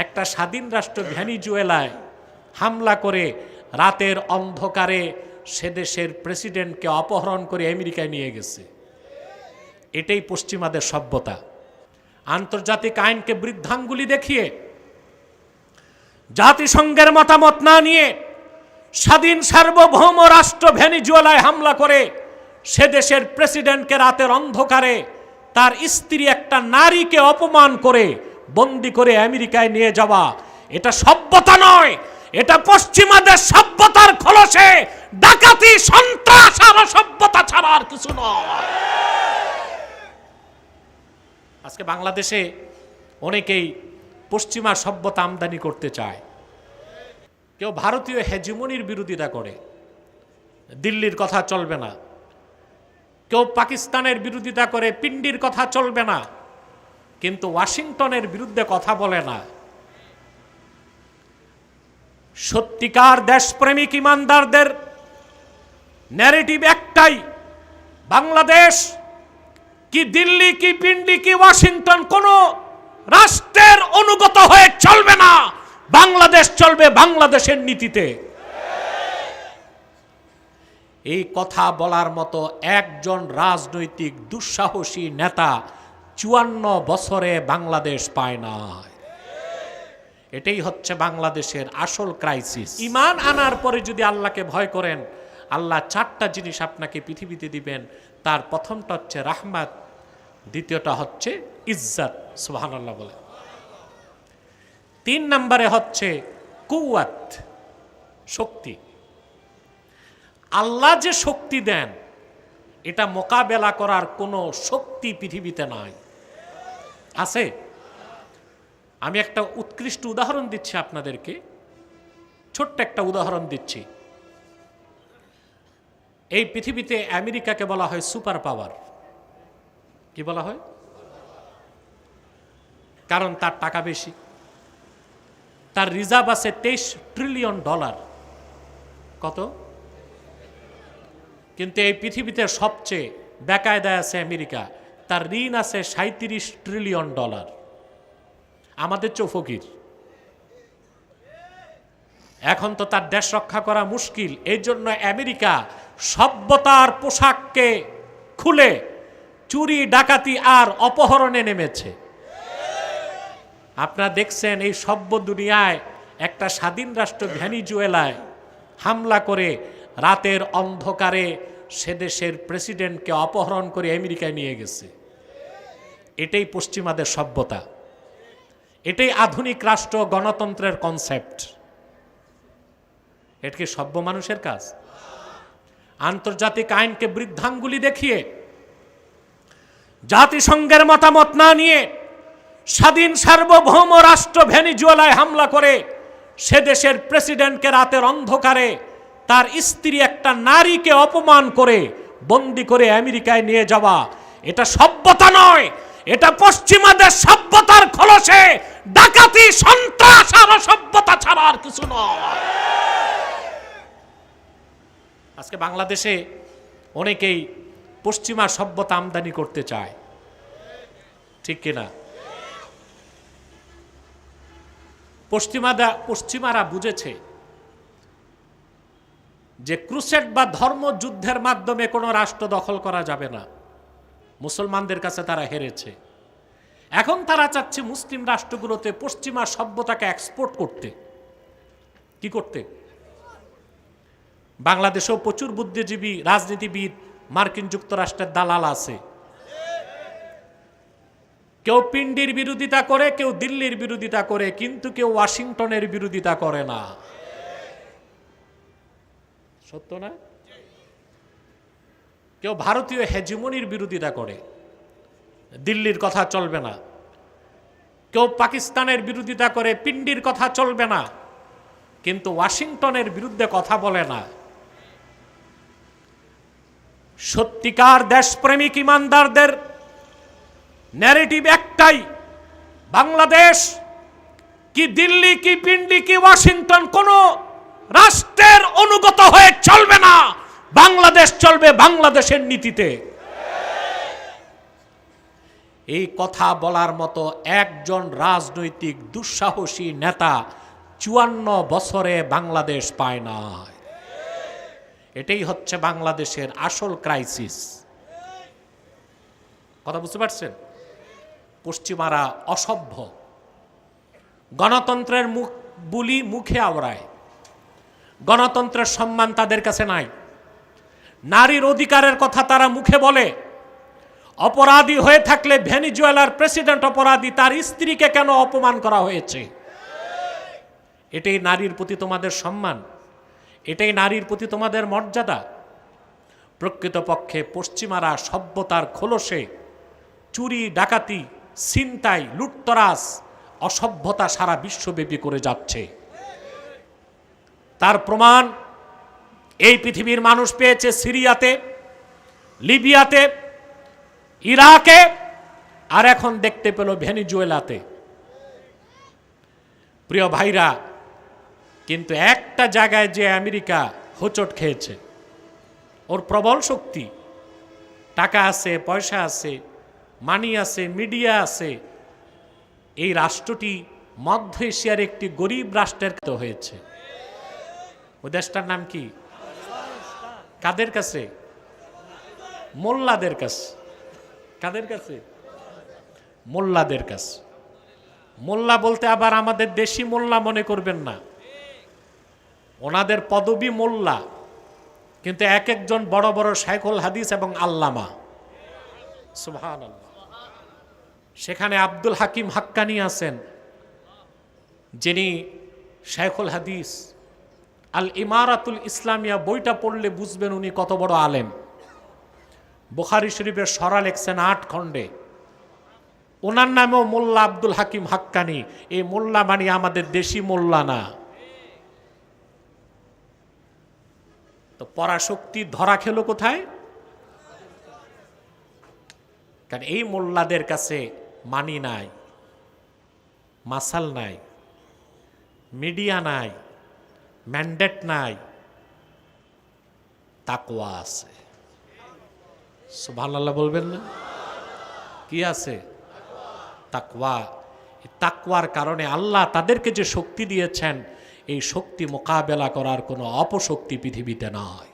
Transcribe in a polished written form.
একটা স্বাধীন রাষ্ট্র ভেনিজুয়েলায় হামলা করে রাতের অন্ধকারে সে দেশের প্রেসিডেন্টকে অপহরণ করে আমেরিকায় নিয়ে গেছে। এটাই পশ্চিমাদের সভ্যতা। আন্তর্জাতিক আইনকে বৃদ্ধাঙ্গুলি দেখিয়ে, জাতিসংঘের মতামত না নিয়ে স্বাধীন সার্বভৌম রাষ্ট্র ভেনিজুয়েলায় হামলা করে সে দেশের প্রেসিডেন্টকে রাতের অন্ধকারে তার স্ত্রী একটা নারীকে অপমান করে বন্দি করে আমেরিকায় নিয়ে যাওয়া, এটা সভ্যতা নয়, এটা পশ্চিমাদের সভ্যতার খোলসে ডাকাতি, সন্ত্রাস আর অসভ্যতা ছাড়া আর কিছু নয়। আজকে বাংলাদেশে অনেকেই পশ্চিমা সভ্যতা আমদানি করতে চায়। কেউ ভারতীয় হেজিমনির বিরোধিতা করে, দিল্লির কথা চলবে না। কেউ পাকিস্তানের বিরোধিতা করে, পিন্ডির কথা চলবে না, কিন্তু ওয়াশিংটনের বিরুদ্ধে কথা বলে না। সত্যিকার দেশপ্রেমিক ইমানদারদের ন্যারেটিভ একটাই, বাংলাদেশ কি দিল্লি কি পিন্ডি কি ওয়াশিংটন কোন রাষ্ট্রের অনুগত হয়ে চলবে না, বাংলাদেশ চলবে বাংলাদেশের নীতিতে। এই কথা বলার মতো একজন রাজনৈতিক দুঃসাহসী নেতা 54 বছরে বাংলাদেশ পায় না। এটাই হচ্ছে বাংলাদেশের আসল ক্রাইসিস। ঈমান আনার পরে যদি আল্লাহকে ভয় করেন, আল্লাহ 4টা জিনিস আপনাকে পৃথিবীতে দিবেন। তার প্রথমটা হচ্ছে রাহমাত, দ্বিতীয়টা হচ্ছে ইজ্জত, সুবহানাল্লাহ বলে। 3 নম্বরে হচ্ছে কুওয়াত, শক্তি। আল্লাহ যে শক্তি দেন, এটা মোকাবেলা করার কোনো শক্তি পৃথিবীতে নাই। আছে? আমি একটা উৎকৃষ্ট উদাহরণ দিচ্ছি আপনাদেরকে, ছোট্ট একটা উদাহরণ দিচ্ছি। এই পৃথিবীতে আমেরিকাকে বলা হয় সুপার পাওয়ার। কি বলা হয়? কারণ তার টাকা বেশি, তার রিজার্ভ আছে $23 ট্রিলিয়ন। কত? কিন্তু এই পৃথিবীতে সবচেয়ে বেকায়দায় আছে আমেরিকা, তার ঋণ আছে $37 ট্রিলিয়ন। আমাদের চেয়েও ফকির। এখন তো তার দেশ রক্ষা করা মুশকিল। এই জন্য আমেরিকা সভ্যতার পোশাককে খুলে চুরি ডাকাতি আর অপহরণে নেমেছে। আপনারা দেখছেন এই সভ্য দুনিয়ায় একটা স্বাধীন রাষ্ট্র ভেনিজুয়েলায় হামলা করে রাতের অন্ধকারে সে দেশের প্রেসিডেন্টকে অপহরণ করে আমেরিকায় নিয়ে গেছে। এটাই পশ্চিমাদের সভ্যতা, এটাই আধুনিক রাষ্ট্র গণতন্ত্রের কনসেপ্ট। এটা কি সভ্য মানুষের কাজ? আন্তর্জাতিক আইনকে বৃদ্ধাঙ্গুলি দেখিয়ে, জাতিসংঘের মতামত না নিয়ে স্বাধীন সার্বভৌম রাষ্ট্র ভেনিজুয়েলায় হামলা করে সে দেশের প্রেসিডেন্টকে রাতের অন্ধকারে তার স্ত্রী একটা নারীকে অপমান করে বন্দি করে আমেরিকায় নিয়ে যাওয়া, এটা সভ্যতা নয়, এটা পশ্চিমাদের সভ্যতার খোলসে ডাকাতি, সন্ত্রাস আর অসভ্যতা ছাড়া আর কিছু নয়। আজকে বাংলাদেশে অনেকেই পশ্চিমা সভ্যতা আমদানি করতে চায়, ঠিক কিনা? পশ্চিমারা বুঝেছে যে ক্রুসেড বা ধর্মযুদ্ধের মাধ্যমে কোনো রাষ্ট্র দখল করা যাবে না। মুসলমানদের কাছে তারা হেরেছে। এখন তারা চাচ্ছে মুসলিম রাষ্ট্রগুলোতে পশ্চিমা সভ্যতাকে এক্সপোর্ট করতে। কি করতে? বাংলাদেশেও প্রচুর বুদ্ধিজীবী, রাজনীতিবিদ, মার্কিন যুক্তরাষ্ট্রের দালাল আছে। কেউ পিন্ডির বিরোধিতা করে, কেউ দিল্লির বিরোধিতা করে, কিন্তু কেউ ওয়াশিংটনের বিরোধিতা করে না। সত্য না? কেউ ভারতীয় হেজিমনির বিরোধিতা করে, দিল্লির কথা চলবে না। কেউ পাকিস্তানের বিরোধিতা করে, পিন্ডির কথা চলবে না, কিন্তু ওয়াশিংটনের বিরুদ্ধে কথা বলে না। সত্যিকার দেশপ্রেমিক ইমানদারদের ন্যারেটিভ একটাই, বাংলাদেশ কি দিল্লি কি পিন্ডি কি ওয়াশিংটন কোন রাষ্ট্রের অনুগত হয়ে চলবে না, বাংলাদেশ চলবে বাংলাদেশের নীতিতে। এই কথা বলার মতো একজন রাজনৈতিক দুঃসাহসী নেতা ৫৪ বছরে বাংলাদেশ পায় না। এটাই হচ্ছে বাংলাদেশের আসল ক্রাইসিস। কথা বুঝতে পারছেন? পশ্চিমারা অসভ্য, গণতন্ত্রের মুখ বুলি মুখে আওড়ায়, গণতন্ত্রের সম্মান তাদের কাছে নাই। নারীর অধিকারের কথা তারা মুখে বলে। অপরাধী হয়ে থাকলে ভেনিজুয়েলার প্রেসিডেন্ট অপরাধী, তার স্ত্রীকে কেন অপমান করা হয়েছে? এটাই নারীর প্রতি তোমাদের সম্মান? এটাই নারীর প্রতি তোমাদের মর্যাদা? প্রকৃতপক্ষে পশ্চিমারা সভ্যতার খোলসে চুরি, ডাকাতি, ছিনতাই, লুটতরাজ, অসভ্যতা সারা বিশ্বব্যাপী করে যাচ্ছে। তার প্রমাণ এই পৃথিবীর মানুষ পেয়েছে সিরিয়াতে, লিবিয়াতে, ইরাকে, আর এখন দেখতে পেল ভেনিজুয়েলাতে। প্রিয় ভাইরা, কিন্তু একটা জায়গায় যে আমেরিকা হোঁচট খেয়েছে, ওর প্রবল শক্তি, টাকা আছে, পয়সা আছে, মানি আছে, মিডিয়া আছে, এই রাষ্ট্রটি মধ্য এশিয়ার একটি গরিব রাষ্ট্রের হয়েছে। ওই দেশটার নাম কি? কাদের কাছে? মোল্লাদের কাছে। কাদের কাছে? মোল্লাদের কাছে। মোল্লা বলতে আবার আমাদের দেশি মোল্লা মনে করবেন না, ওনাদের পদবী মোল্লা, কিন্তু এক একজন বড় বড় শাইখুল হাদিস এবং আল্লামা। সুবহানাল্লাহ। সেখানে আব্দুল হাকিম হাক্কানি আছেন, যিনি শাইখুল হাদিস। আল ইমারাতুল ইসলামিয়া বইটা পড়লে বুঝবেন উনি কত বড় আলেম। বুখারী শরীফের সরা লেখছেন ৮ খণ্ডে। ওনার নামেও মোল্লা আব্দুল হাকিম হাক্কানি। এই মোল্লা মানে আমাদের দেশি মোল্লা না। তো পরাশক্তি ধরা খেলো কোথায়? কারণ এই মোল্লাদের কাছে মানি নাই, মাসাল নাই, মিডিয়া নাই, ম্যান্ডেট নাই, তাকওয়া আছে। সুবহানাল্লাহ বলবেন না? কি আছে? তাকওয়া। তাকওয়ার কারণে আল্লাহ তাদেরকে যে শক্তি দিয়েছেন, এই শক্তি মোকাবেলা করার কোনো অপশক্তি পৃথিবীতে নয়।